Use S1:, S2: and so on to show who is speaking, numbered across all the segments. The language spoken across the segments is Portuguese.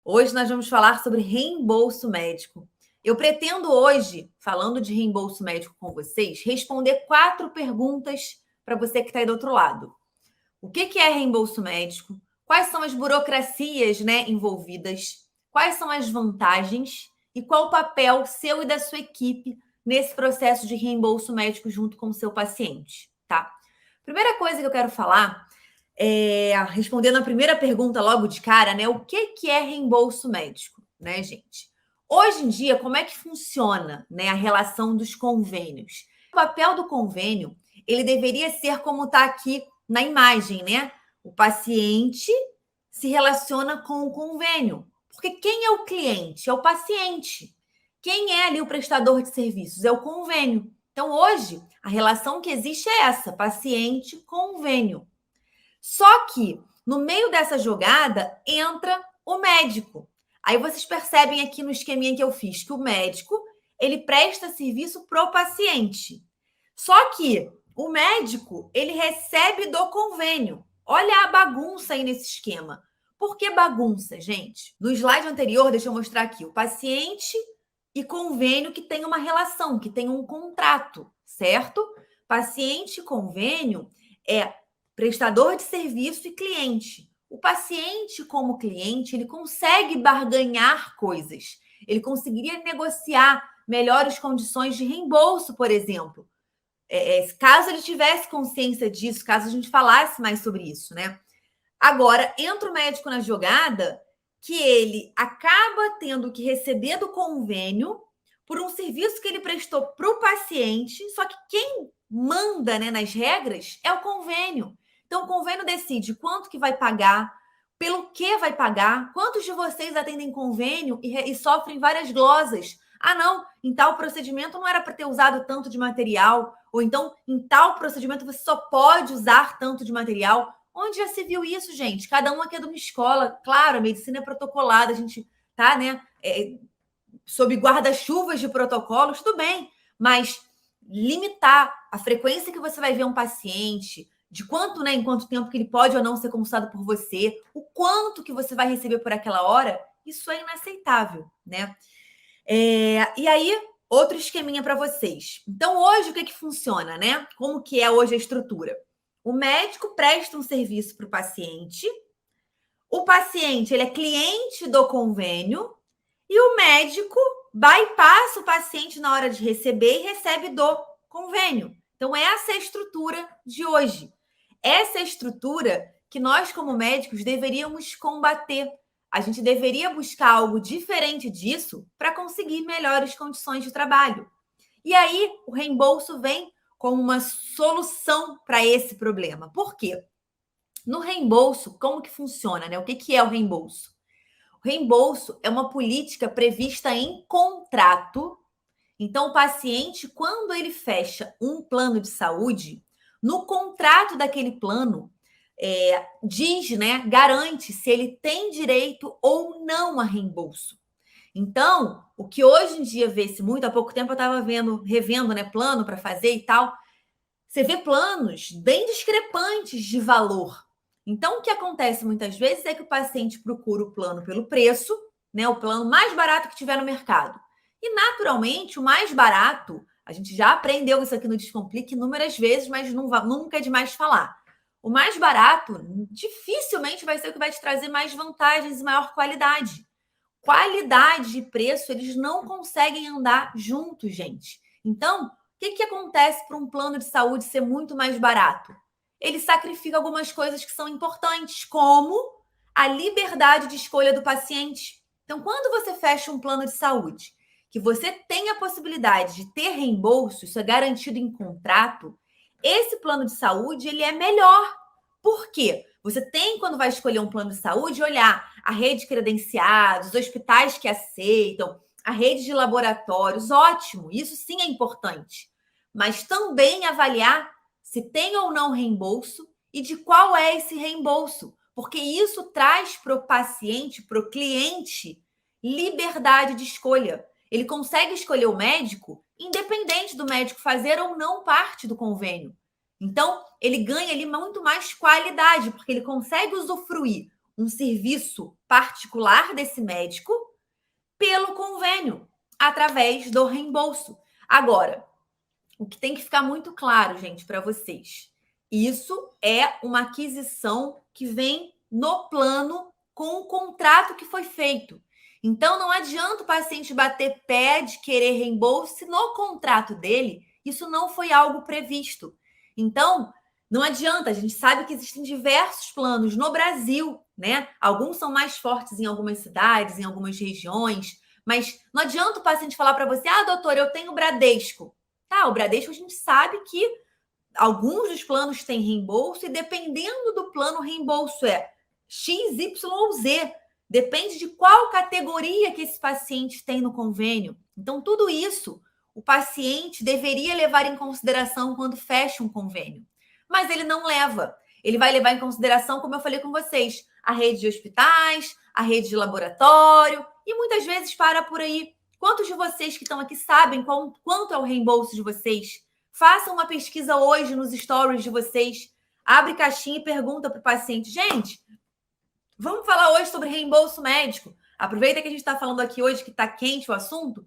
S1: Hoje nós vamos falar sobre reembolso médico. Eu pretendo hoje, falando de reembolso médico com vocês, responder 4 perguntas para você que está aí do outro lado. O que é reembolso médico? Quais são as burocracias, envolvidas? Quais são as vantagens? E qual o papel seu e da sua equipe nesse processo de reembolso médico junto com o seu paciente, tá? Primeira coisa que eu quero falar respondendo a primeira pergunta logo de cara, né? O que é reembolso médico, né, gente? Hoje em dia, como é que funciona, né, a relação dos convênios? O papel do convênio, ele deveria ser como está aqui na imagem, né? O paciente se relaciona com o convênio. Porque quem é o cliente? É o paciente. Quem é ali o prestador de serviços? É o convênio. Então, hoje, a relação que existe é essa: paciente-convênio. Só que no meio dessa jogada entra o médico. Aí vocês percebem aqui no esqueminha que eu fiz que o médico ele presta serviço pro paciente. Só que o médico ele recebe do convênio. Olha a bagunça aí nesse esquema. Por que bagunça, gente? No slide anterior, deixa eu mostrar aqui, o paciente e convênio que tem uma relação, que tem um contrato, certo? Paciente e convênio é prestador de serviço e cliente. O paciente, como cliente, ele consegue barganhar coisas. Ele conseguiria negociar melhores condições de reembolso, por exemplo. Caso ele tivesse consciência disso, caso a gente falasse mais sobre isso, né? Agora, entra o médico na jogada que ele acaba tendo que receber do convênio por um serviço que ele prestou para o paciente, só que quem manda, né, nas regras é o convênio. Então, o convênio decide quanto que vai pagar, pelo que vai pagar, quantos de vocês atendem convênio e sofrem várias glosas. Ah, não, em tal procedimento não era para ter usado tanto de material, ou então em tal procedimento você só pode usar tanto de material. Onde já se viu isso, gente? Cada um aqui é de uma escola. Claro, a medicina é protocolada, a gente tá, né, sob guarda-chuvas de protocolos, tudo bem, mas limitar a frequência que você vai ver um paciente, de quanto, né, em quanto tempo que ele pode ou não ser consultado por você, o quanto que você vai receber por aquela hora, isso é inaceitável, né? E aí, outro esqueminha para vocês. Então, hoje, o que funciona, né? Como que é hoje a estrutura? O médico presta um serviço para o paciente ele é cliente do convênio e o médico bypassa o paciente na hora de receber e recebe do convênio. Então, essa é a estrutura de hoje. Essa é a estrutura que nós, como médicos, deveríamos combater. A gente deveria buscar algo diferente disso para conseguir melhores condições de trabalho. E aí, o reembolso vem como uma solução para esse problema. Por quê? No reembolso, como que funciona, né? O que é o reembolso? O reembolso é uma política prevista em contrato. Então, o paciente, quando ele fecha um plano de saúde, no contrato daquele plano, diz, né, garante se ele tem direito ou não a reembolso. Então, o que hoje em dia vê-se muito, há pouco tempo eu estava revendo, né, plano para fazer e tal, você vê planos bem discrepantes de valor. Então, o que acontece muitas vezes é que o paciente procura o plano pelo preço, né, o plano mais barato que tiver no mercado. E, naturalmente, o mais barato, a gente já aprendeu isso aqui no Descomplique inúmeras vezes, mas nunca é demais falar. O mais barato dificilmente vai ser o que vai te trazer mais vantagens e maior qualidade. Qualidade e preço, eles não conseguem andar juntos, gente. Então, o que acontece para um plano de saúde ser muito mais barato? Ele sacrifica algumas coisas que são importantes, como a liberdade de escolha do paciente. Então, quando você fecha um plano de saúde, que você tem a possibilidade de ter reembolso, isso é garantido em contrato, esse plano de saúde ele é melhor. Por quê? Você tem, quando vai escolher um plano de saúde, olhar a rede de credenciados, os hospitais que aceitam, a rede de laboratórios, ótimo, isso sim é importante. Mas também avaliar se tem ou não reembolso e de qual é esse reembolso, porque isso traz para o paciente, para o cliente, liberdade de escolha. Ele consegue escolher o médico, independente do médico fazer ou não parte do convênio. Então, ele ganha ali muito mais qualidade, porque ele consegue usufruir um serviço particular desse médico pelo convênio, através do reembolso. Agora, o que tem que ficar muito claro, gente, para vocês, isso é uma aquisição que vem no plano com o contrato que foi feito. Então, não adianta o paciente bater pé de querer reembolso se no contrato dele isso não foi algo previsto. Então, não adianta, a gente sabe que existem diversos planos no Brasil, né? Alguns são mais fortes em algumas cidades, em algumas regiões, mas não adianta o paciente falar para você: ah, doutor, eu tenho Bradesco. Tá, o Bradesco a gente sabe que alguns dos planos têm reembolso e dependendo do plano, o reembolso é X, Y ou Z. Depende de qual categoria que esse paciente tem no convênio. Então, tudo isso o paciente deveria levar em consideração quando fecha um convênio. Mas ele não leva. Ele vai levar em consideração, como eu falei com vocês, a rede de hospitais, a rede de laboratório e muitas vezes para por aí. Quantos de vocês que estão aqui sabem quanto é o reembolso de vocês? Façam uma pesquisa hoje nos stories de vocês. Abre caixinha e pergunta para o paciente. Gente, vamos falar hoje sobre reembolso médico. Aproveita que a gente está falando aqui hoje que está quente o assunto.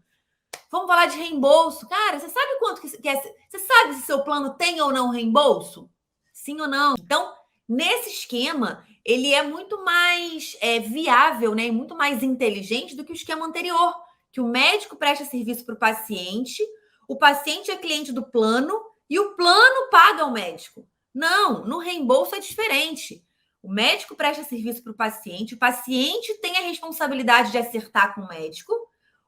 S1: Vamos falar de reembolso. Cara, você sabe quanto que é? Você sabe se seu plano tem ou não reembolso? Sim ou não? Então, nesse esquema, ele é muito mais viável, né? E muito mais inteligente do que o esquema anterior, que o médico presta serviço para o paciente é cliente do plano e o plano paga ao médico. Não, no reembolso é diferente. O médico presta serviço para o paciente tem a responsabilidade de acertar com o médico,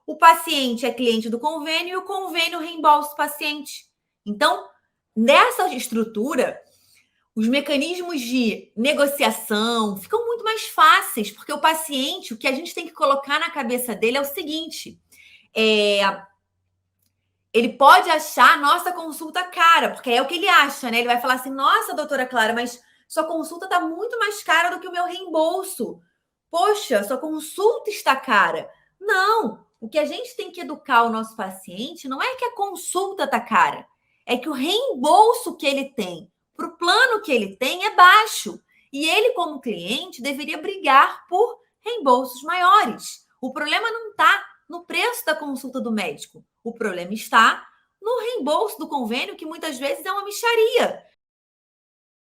S1: o paciente é cliente do convênio e o convênio reembolsa o paciente. Então, nessa estrutura, os mecanismos de negociação ficam muito mais fáceis, porque o paciente, o que a gente tem que colocar na cabeça dele é o seguinte: ele pode achar a nossa consulta cara, porque é o que ele acha, né? Ele vai falar assim: nossa, doutora Clara, mas sua consulta está muito mais cara do que o meu reembolso. Poxa, sua consulta está cara. Não, o que a gente tem que educar o nosso paciente não é que a consulta está cara, é que o reembolso que ele tem para o plano que ele tem é baixo. E ele, como cliente, deveria brigar por reembolsos maiores. O problema não está no preço da consulta do médico. O problema está no reembolso do convênio, que muitas vezes é uma mixaria.